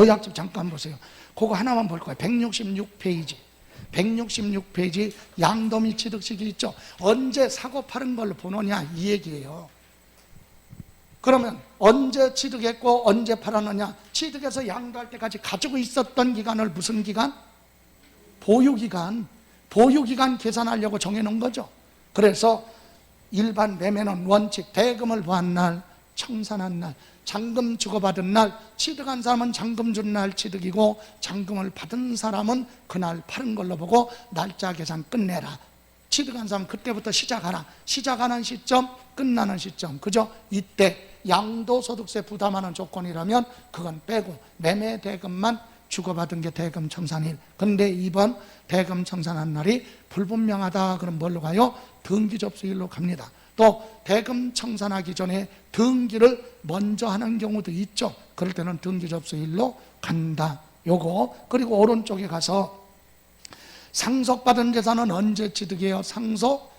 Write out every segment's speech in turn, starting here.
요약집 잠깐 보세요. 그거 하나만 볼 거예요. 166페이지. 166페이지 양도미 취득식이 있죠. 언제 사고 파는 걸로 보느냐 이 얘기예요. 그러면 언제 취득했고 언제 팔았느냐? 취득해서 양도할 때까지 가지고 있었던 기간을 무슨 기간? 보유기간. 보유기간 계산하려고 정해놓은 거죠. 그래서 일반 매매는 원칙 대금을 보한 날, 청산한 날, 잔금 주고받은 날, 취득한 사람은 잔금 준 날 취득이고 잔금을 받은 사람은 그날 파는 걸로 보고 날짜 계산 끝내라. 취득한 사람은 그때부터 시작하라. 시작하는 시점, 끝나는 시점, 그죠? 이때 양도소득세 부담하는 조건이라면 그건 빼고 매매 대금만 주고받은 게 대금 청산일. 근데 이번 대금 청산한 날이 불분명하다. 그럼 뭘로 가요? 등기 접수일로 갑니다. 또 대금 청산하기 전에 등기를 먼저 하는 경우도 있죠. 그럴 때는 등기 접수일로 간다. 요거. 그리고 오른쪽에 가서 상속받은 재산은 언제 취득해요? 상속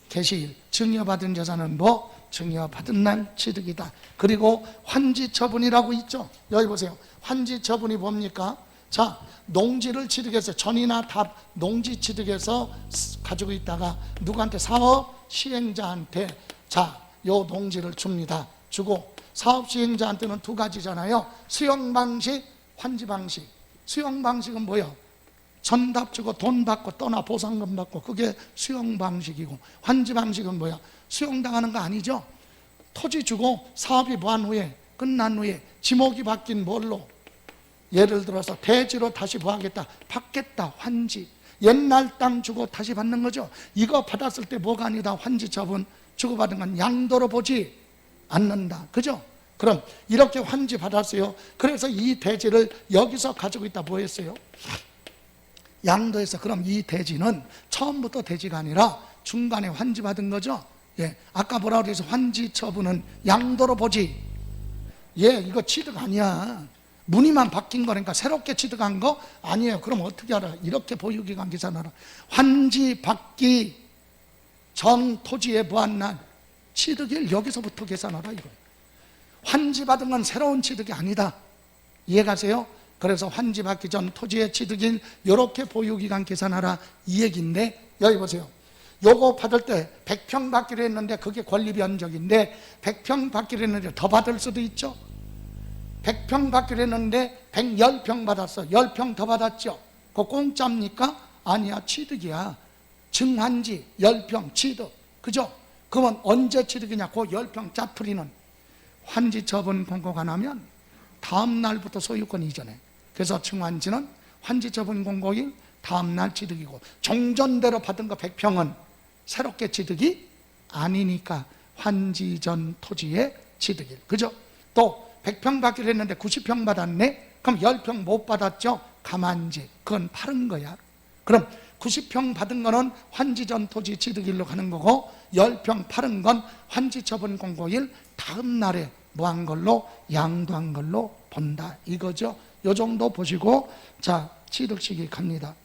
개시일. 증여받은 재산은 뭐? 증여받은 날 취득이다. 그리고 환지처분이라고 있죠. 여기 보세요. 환지처분이 뭡니까? 자, 농지를 취득해서 전이나 답 농지 취득해서 가지고 있다가 누구한테? 사업 시행자한테 자, 요 농지를 줍니다. 주고 사업 시행자한테는 두 가지잖아요. 수용 방식, 환지 방식. 수용 방식은 뭐예요? 전답 주고 돈 받고 떠나 보상금 받고 그게 수용 방식이고, 환지 방식은 뭐야? 수용당하는 거 아니죠. 토지 주고 사업이 무한 후에 끝난 후에 지목이 바뀐 뭘로? 예를 들어서 대지로 다시 뭐하겠다? 받겠다. 환지. 옛날 땅 주고 다시 받는 거죠. 이거 받았을 때 뭐가 아니다? 환지 처분. 주고받은 건 양도로 보지 않는다. 그죠? 그럼 이렇게 환지 받았어요. 그래서 이 대지를 여기서 가지고 있다 뭐 했어요? 양도해서. 그럼 이 대지는 처음부터 대지가 아니라 중간에 환지 받은 거죠. 예, 아까 뭐라 그래서 환지 처분은 양도로 보지. 예, 이거 취득 아니야. 무늬만 바뀐 거니까 새롭게 취득한 거 아니에요. 그럼 어떻게 알아? 이렇게 보유기간 계산하라. 환지 받기 전 토지에 무한 날 취득일 여기서부터 계산하라 이거. 환지 받은 건 새로운 취득이 아니다. 이해가세요? 그래서 환지 받기 전 토지의 취득일 이렇게 보유기간 계산하라 이 얘기인데, 여기 보세요. 요거 받을 때 100평 받기로 했는데 그게 권리 변적인데 100평 받기로 했는데 더 받을 수도 있죠. 100평 받기로 했는데 110평 받았어. 10평 더 받았죠. 그거 공짜입니까? 아니야, 취득이야. 증환지 10평 취득. 그죠? 그러면 언제 취득이냐? 그 10평 짜투리는 환지 처분 공고가 나면 다음 날부터 소유권 이전해. 그래서 증환지는 환지 처분 공고일 다음 날 취득이고, 종전대로 받은 거 100평은 새롭게 취득이 아니니까 환지 전 토지의 취득일. 그죠? 또 100평 받기로 했는데 90평 받았네? 그럼 10평 못 받았죠? 가만지. 그건 파는 거야. 그럼 90평 받은 거는 환지 전 토지 취득일로 가는 거고, 10평 파는 건 환지 처분 공고일 다음 날에 뭐 한 걸로? 양도한 걸로 본다 이거죠. 요 정도 보시고 자, 취득식이 갑니다.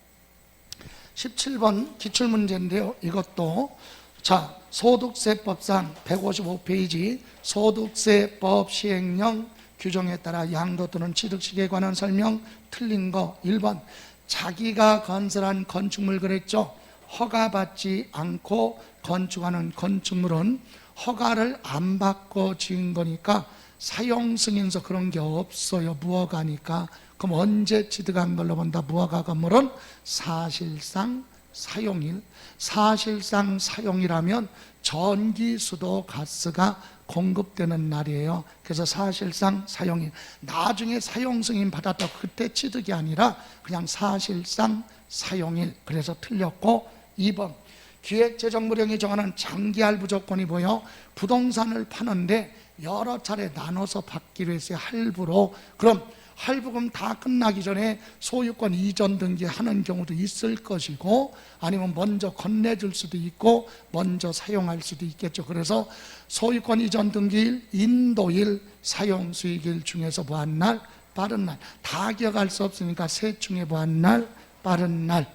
17번 기출문제인데요. 이것도 자, 소득세법상 155페이지 소득세법 시행령 규정에 따라 양도 또는 취득식에 관한 설명 틀린 거 1번. 자기가 건설한 건축물 그랬죠. 허가받지 않고 건축하는 건축물은 허가를 안 받고 지은 거니까 사용승인서 그런 게 없어요. 무허가니까. 그럼 언제 취득한 걸로 본다? 무허가 건물은 사실상 사용일. 사실상 사용이라면 전기, 수도, 가스가 공급되는 날이에요. 그래서 사실상 사용일. 나중에 사용승인 받았다고 그때 취득이 아니라 그냥 사실상 사용일. 그래서 틀렸고 2번. 기획재정부령이 정하는 장기할부 조건이 뭐예요? 부동산을 파는데 여러 차례 나눠서 받기로 했어요. 할부로. 그럼 할부금 다 끝나기 전에 소유권 이전 등기하는 경우도 있을 것이고, 아니면 먼저 건네줄 수도 있고 먼저 사용할 수도 있겠죠. 그래서 소유권 이전 등기일, 인도일, 사용수익일 중에서 뭐한 날? 빠른 날. 다 기억할 수 없으니까 셋 중에 뭐한 날? 빠른 날.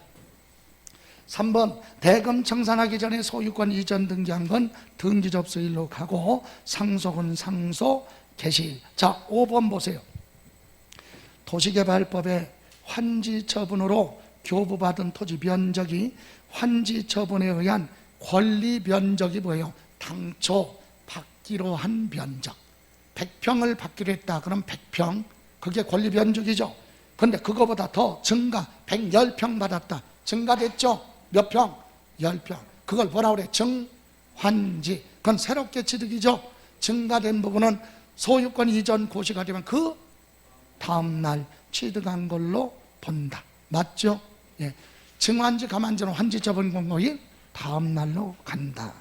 3번. 대금 청산하기 전에 소유권 이전 등기한 건 등기 접수일로 가고 상속은 상속 개시일. 자, 5번 보세요. 도시개발법에 환지 처분으로 교부받은 토지 면적이 환지 처분에 의한 권리 면적이 뭐예요? 당초 받기로 한 면적. 100평을 받기로 했다. 그럼 100평. 그게 권리 면적이죠. 근데 그거보다 더 증가, 110평 받았다. 증가됐죠? 몇 평? 10평. 그걸 뭐라 그래? 증환지. 그건 새롭게 취득이죠. 증가된 부분은 소유권 이전 고시가 되면 그 다음날 취득한 걸로 본다. 맞죠? 예. 증환지, 감환지는 환지 처분 공고일 다음날로 간다.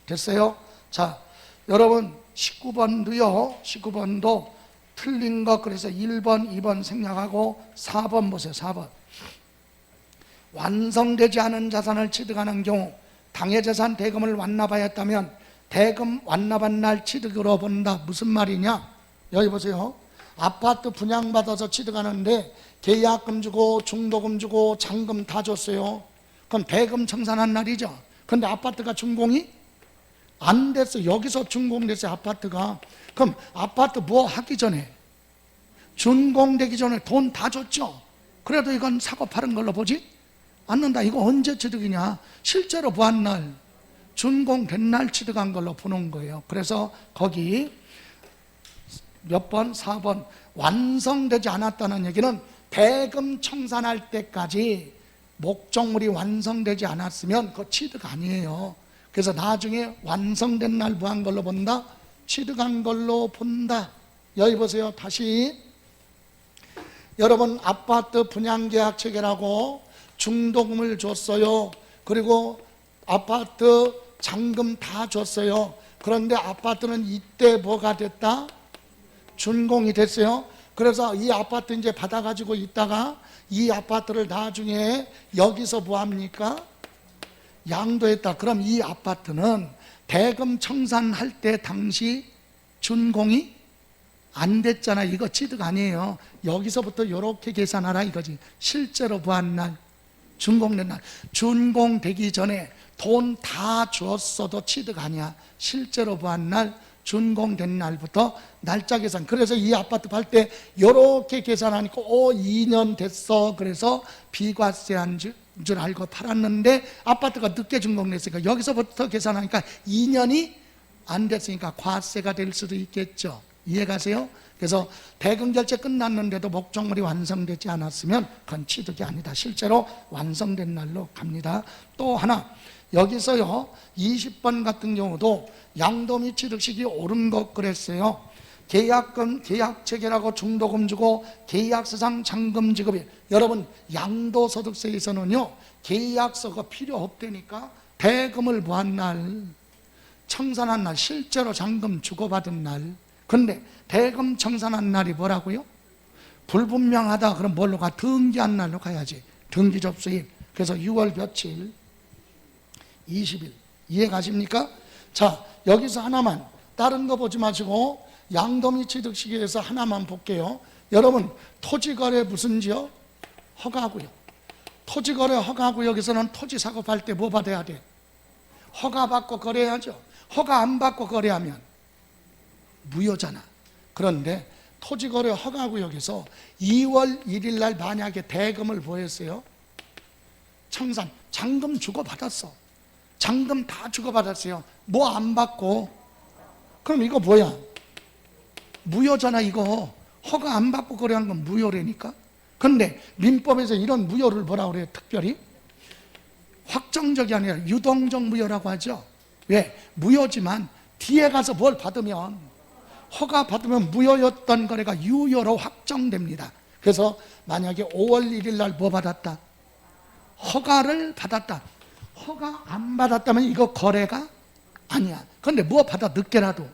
됐어요? 자, 여러분 19번도요. 19번도 틀린 거 그래서 1번, 2번 생략하고 4번 보세요. 4번. 완성되지 않은 자산을 취득하는 경우 당해재산 대금을 완납하였다면 대금 완납한 날 취득으로 본다. 무슨 말이냐? 여기 보세요. 아파트 분양받아서 취득하는데 계약금 주고 중도금 주고 잔금 다 줬어요. 그럼 대금 청산한 날이죠. 근데 아파트가 준공이 안 됐어. 여기서 준공됐어요. 아파트가. 그럼 아파트 뭐 하기 전에, 준공되기 전에 돈 다 줬죠. 그래도 이건 사고 파는 걸로 보지 않는다. 이거 언제 취득이냐? 실제로 보한 날, 준공된 날 취득한 걸로 보는 거예요. 그래서 거기 몇 번? 4번. 완성되지 않았다는 얘기는 대금 청산할 때까지 목적물이 완성되지 않았으면 그거 취득 아니에요. 그래서 나중에 완성된 날 뭐 한 걸로 본다? 취득한 걸로 본다. 여기 보세요. 다시 여러분 아파트 분양계약 체결하고 중도금을 줬어요. 그리고 아파트 잔금 다 줬어요. 그런데 아파트는 이때 뭐가 됐다? 준공이 됐어요. 그래서 이 아파트 이제 받아가지고 있다가 이 아파트를 나중에 여기서 뭐 합니까? 양도했다. 그럼 이 아파트는 대금 청산할 때 당시 준공이 안 됐잖아. 이거 취득 아니에요. 여기서부터 이렇게 계산하라 이거지. 실제로 보한 날, 준공된 날. 준공되기 전에 돈 다 줬어도 취득 아니야. 실제로 보한 날, 준공된 날부터 날짜 계산. 그래서 이 아파트 팔 때 이렇게 계산하니까 2년 됐어. 그래서 비과세한 줄 알고 팔았는데 아파트가 늦게 준공됐으니까 여기서부터 계산하니까 2년이 안 됐으니까 과세가 될 수도 있겠죠. 이해가세요? 그래서 대금 결제 끝났는데도 목적물이 완성되지 않았으면 그건 취득이 아니다. 실제로 완성된 날로 갑니다. 또 하나, 여기서요 20번 같은 경우도 양도 및 취득 시기 옳은 것 그랬어요. 계약금, 계약 체결하고 중도금 주고 계약서상 잔금 지급이, 여러분 양도소득세에서는요 계약서가 필요 없다니까 대금을 뭐한 날, 청산한 날, 실제로 잔금 주고받은 날. 근데 대금 청산한 날이 뭐라고요? 불분명하다. 그럼 뭘로 가? 등기한 날로 가야지. 등기 접수일. 그래서 6월 며칠? 20일. 이해가십니까? 자, 여기서 하나만, 다른 거 보지 마시고 양도 및 취득 시기에서 하나만 볼게요. 여러분 토지거래 무슨 지역? 허가구역. 토지거래 허가구역에서는 토지 사고 팔 때 뭐 받아야 돼? 허가 받고 거래해야죠. 허가 안 받고 거래하면 무효잖아. 그런데 토지거래 허가구역에서 2월 1일 날 만약에 대금을 보였어요. 청산, 잔금 주고받았어. 잔금 다 주고받았어요. 뭐 안 받고. 그럼 이거 뭐야? 무효잖아. 이거 허가 안 받고 거래한 건 무효라니까. 근데 민법에서 이런 무효를 뭐라고 그래요? 특별히 확정적이 아니라 유동적 무효라고 하죠. 왜? 무효지만 뒤에 가서 뭘 받으면, 허가 받으면 무효였던 거래가 유효로 확정됩니다. 그래서 만약에 5월 1일 날 뭐 받았다? 허가를 받았다. 허가 안 받았다면 이거 거래가 아니야. 그런데 뭐 받아 늦게라도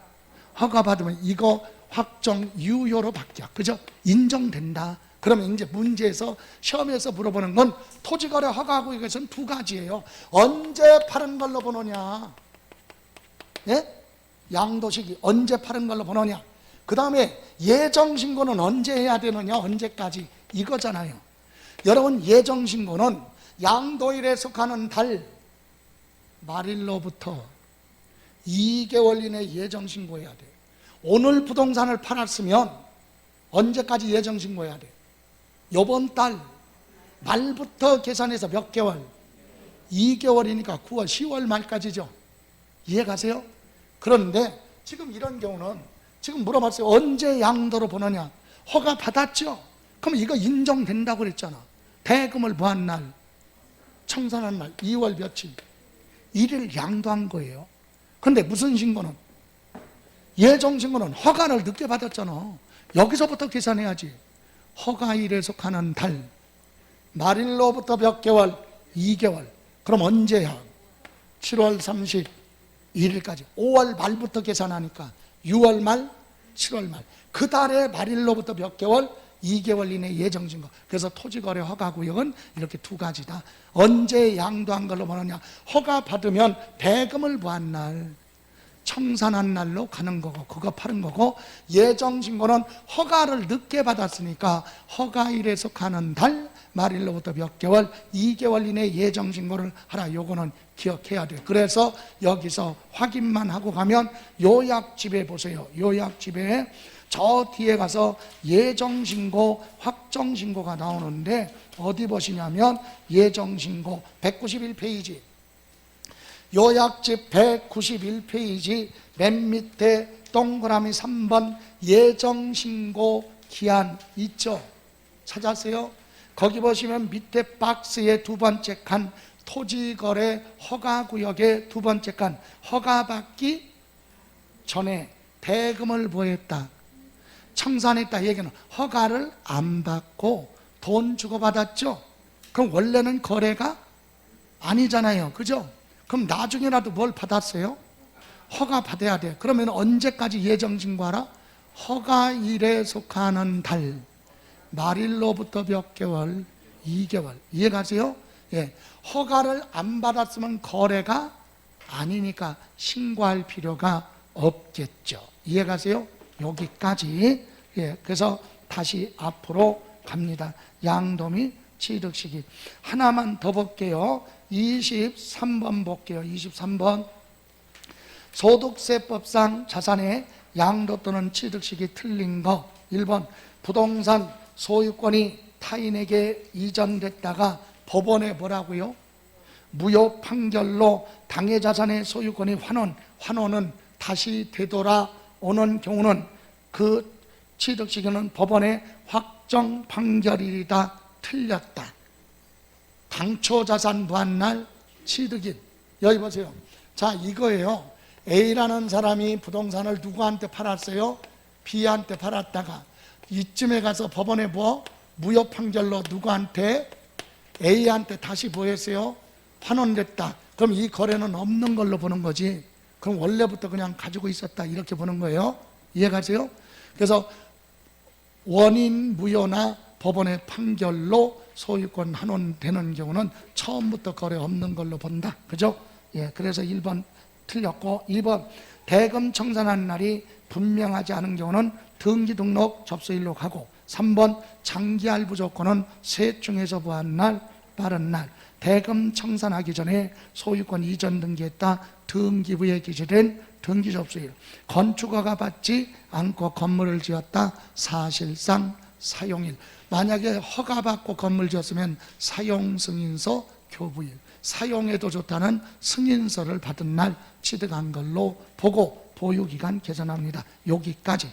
허가 받으면 이거 확정 유효로 바뀌어. 그죠? 인정된다. 그러면 이제 문제에서 시험에서 물어보는 건 토지거래 허가구역에서는 두 가지예요. 언제 파는 걸로 보느냐? 예? 양도시기 언제 파는 걸로 보느냐? 그 다음에 예정신고는 언제 해야 되느냐? 언제까지? 이거잖아요. 여러분 예정신고는 양도일에 속하는 달 말일로부터 2개월 이내에 예정신고해야 돼요. 오늘 부동산을 팔았으면 언제까지 예정신고해야 돼? 요번 달 말부터 계산해서 몇 개월? 2개월이니까 9월, 10월 말까지죠. 이해가세요? 그런데 지금 이런 경우는 지금 물어봤어요. 언제 양도로 보느냐? 허가 받았죠? 그럼 이거 인정된다고 그랬잖아. 대금을 뭐한 날? 청산한 날 2월 며칠? 1일 양도한 거예요. 근데 무슨 신고는? 예정신고는 허가를 늦게 받았잖아. 여기서부터 계산해야지. 허가일에 속하는 달, 말일로부터 몇 개월? 2개월. 그럼 언제야? 7월 31일까지. 5월 말부터 계산하니까 6월 말, 7월 말. 그 달의 말일로부터 몇 개월? 2개월 이내 예정신고. 그래서 토지거래 허가구역은 이렇게 두 가지다. 언제 양도한 걸로 보느냐? 허가 받으면 대금을 뭐한 날? 청산한 날로 가는 거고, 그거 파는 거고, 예정신고는 허가를 늦게 받았으니까 허가일에 속하는 달, 말일로부터 몇 개월, 2개월 이내 예정신고를 하라. 요거는 기억해야 돼요. 그래서 여기서 확인만 하고 가면 요약집에 보세요. 요약집에 저 뒤에 가서 예정신고, 확정신고가 나오는데 어디 보시냐면 예정신고 191페이지, 요약집 191페이지 맨 밑에 동그라미 3번 예정신고 기한 있죠? 찾았어요? 거기 보시면 밑에 박스의 두 번째 칸, 토지거래 허가구역의 두 번째 칸, 허가받기 전에 대금을 보였다, 청산했다. 얘기는 허가를 안 받고 돈 주고 받았죠. 그럼 원래는 거래가 아니잖아요. 그죠? 그럼 나중에라도 뭘 받았어요? 허가 받아야 돼. 그러면 언제까지 예정신고하라? 허가일에 속하는 달, 말일로부터 몇 개월? 2개월. 이해가세요? 예. 허가를 안 받았으면 거래가 아니니까 신고할 필요가 없겠죠. 이해가세요? 여기까지. 예. 그래서 다시 앞으로 갑니다. 양도미 취득시기. 하나만 더 볼게요. 23번 볼게요. 23번. 소득세법상 자산의 양도 또는 취득시기 틀린 거. 1번. 부동산 소유권이 타인에게 이전됐다가 법원에 뭐라고요? 무효 판결로 당해자산의 소유권이 환원은 다시 되돌아오는 경우는 그 취득시기는 법원의 확정 판결일이다. 틀렸다. 당초자산 무한날 취득일. 여기 보세요. 자, 이거예요. A라는 사람이 부동산을 누구한테 팔았어요? B한테 팔았다가 이쯤에 가서 법원에 무효 판결로 누구한테? A한테 다시 뭐했어요? 환원됐다. 그럼 이 거래는 없는 걸로 보는 거지. 그럼 원래부터 그냥 가지고 있었다 이렇게 보는 거예요. 이해가세요? 그래서 원인 무효나 법원의 판결로 소유권 환원되는 경우는 처음부터 거래 없는 걸로 본다. 그죠? 예, 그래서 1번 틀렸고, 2번 대금 청산한 날이 분명하지 않은 경우는 등기 등록 접수일로 가고, 3번 장기할부 조건은 셋 중에서 뭐한 날? 빠른 날. 대금 청산하기 전에 소유권 이전 등기했다. 등기부에 기재된 등기 접수일. 건축허가 받지 않고 건물을 지었다. 사실상 사용일. 만약에 허가받고 건물 지었으면 사용승인서 교부일. 사용해도 좋다는 승인서를 받은 날 취득한 걸로 보고 보유기간 계산합니다. 여기까지.